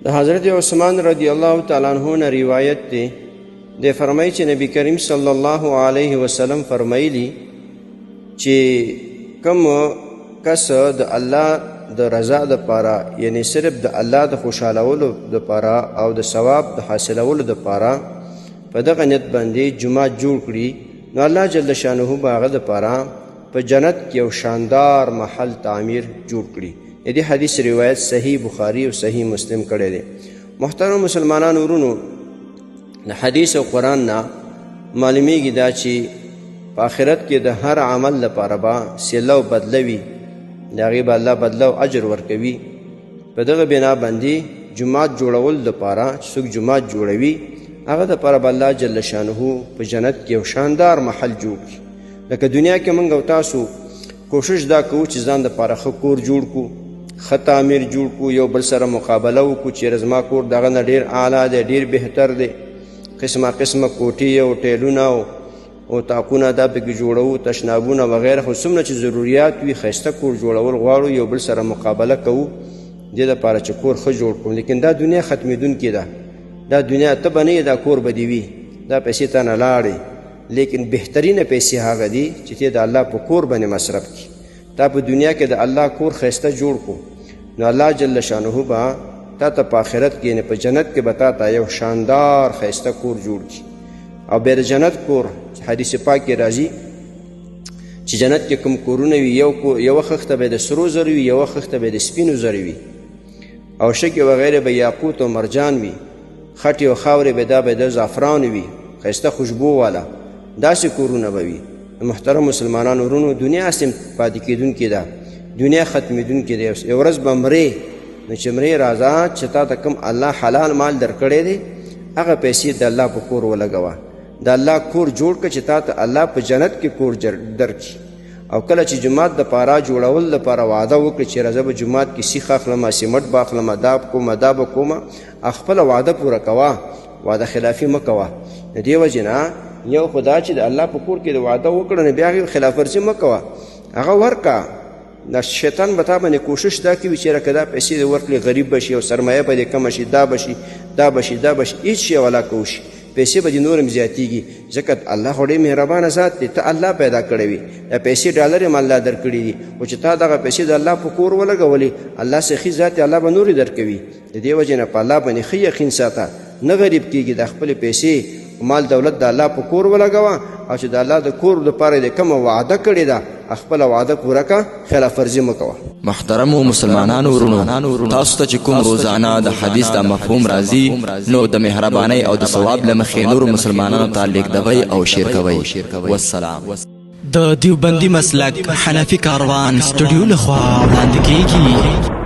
د حضرت عثمان رضی الله تعالی عنہ نه روایت دی، د فرمایي چې نبی کریم صلی الله علیه وسلم فرمایلی چې کوم کس د الله د رضا د پاره، یعنی صرف د الله د خوشالولو د پاره او د ثواب د حاصلولو د پاره په دغه نیت باندې جمعه جوړ کړي، نو الله جل شانه به هغه د پاره په جنت کې یو شاندار محل تعمیر جوړ کړي. دې حدیث روایت صحیح بخاری او صحیح مسلم کړی دی. محترم مسلمانانو ورونو، د حدیث او قرآن نه معلومیږي دا چې په آخرت کې د هر عمل لپاره به صله او بدله وي، د هغې به الله بدله او اجر ورکوي. په دغه بنا باندې جومات جوړول لپاره چې څوک جومات جوړوي هغه دپاره به الله جل شانه په جنت کې یو شاندار محل جوړ کړي. لکه دنیا کې موږ او تاسو کوشش دا کوو چې ځان دپاره ښه کور جوړ کړو، ښه تعمیر جوړ کړو، یو بل سره مقابله وکړو چې زما کور دغه نه ډېر اعلی دی، ډېر بهتر دی، قسمه قسمه کوټې او ټیلونه او تاقونه دا پکې جوړوو، تشنابونه وغیره. خو څومره چې ضروریات وي ښایسته کور جوړول غواړو، یو بل سره مقابله کوو دې دپاره چې کور ښه جوړ کړو. لیکن دا دنیا ختمېدونکې ده، دا دنیا ته به نه یې، دا کور به دې وي، دا پیسې ته نه لاړې. لیکن بهترینه پیسې هغه دي چې ته د الله په کور باندې مصرف کړي. تا په دنیا کې د الله کور ښایسته جوړ کړو، نو الله جل شانه به تا ته په آخرت کې، یعنې په جنت کې به تا ته یو شاندار ښایسته کور جوړ کړي. او بیا د جنت کور حدیث پاک کې راځي چې جنت کې کوم کورونه وي، یوه خښته به د سرو زرو وي، یوه خښته به د سپینو زرو وي، او شګې وغیره به یاقوت او مرجان وي، خټې او خاورې به دا به د زعفرانو وي، ښایسته خوشبو والا، داسې کورونه به وي. محترم مسلمانانو ورونو، دنیا هسې پاتې کېدونکې ده، دنیا ختمېدونکې ده، یو ورځ به مرې. نو چې مرې راځه چې تا ته کوم الله حلال مال درکړی دی هغه پیسې د الله په کور ولګوه، د الله کور جوړ کړه چې تا ته الله په جنت کې کور درکړي. او کله چې جومات د پاره جوړول لپاره وعده وکړي چې راځه به جومات کې سیخ اخلمه، سیمټ به اخلمه، دا کومه دا به کومه، خپله وعده پوره کوه، وعده خلافي مه کوه. د دې وجې نه یو خدا چې د الله په کور کې د وعده وکړه نو بیا هغې خلاف ورزي مه کوه، هغه ورکه. د شیطان به تا باندې کوشش دا کوي چې رکه دا پیسې دې ورکړي، غریب به شي او سرمایه به دې کمه شي، دا به شي دا به شي دا به شي، هېڅ شی ولا کوشي، پیسې به دې نور هم زیاتېږي. ځکه الله خو ډېر مهربانه ذات دی، ته الله پیدا کړی وي، دا پیسې ډالر هم الله درکړي دي، خو چې تا دغه پیسې د الله په کور ولګولې، الله سخي ذات دی، الله به نورې درکوي. د دې وجې نه په الله باندې ښه یقین ساته، نه غریب کېږي، د خپلې پیسې مال دولت د الله په کور ولګوه، او چې د الله د کور لپاره دې کومه وعده کړې ده خپله وعده پوره کړه، خلاف ورزي مه کوه. محترمو مسلمانانو ورونو، تاسو ته چې کوم روزانه د حدیث دا مفهوم راځي نو د مهربانۍ او د ثواب له مخې نورو مسلمانانو ته لیږدوئ او شیر کوئ. والسلام. د دیوبندي مسلک حنفي کاروان سټوډیو لخوا وړاندې کیږي.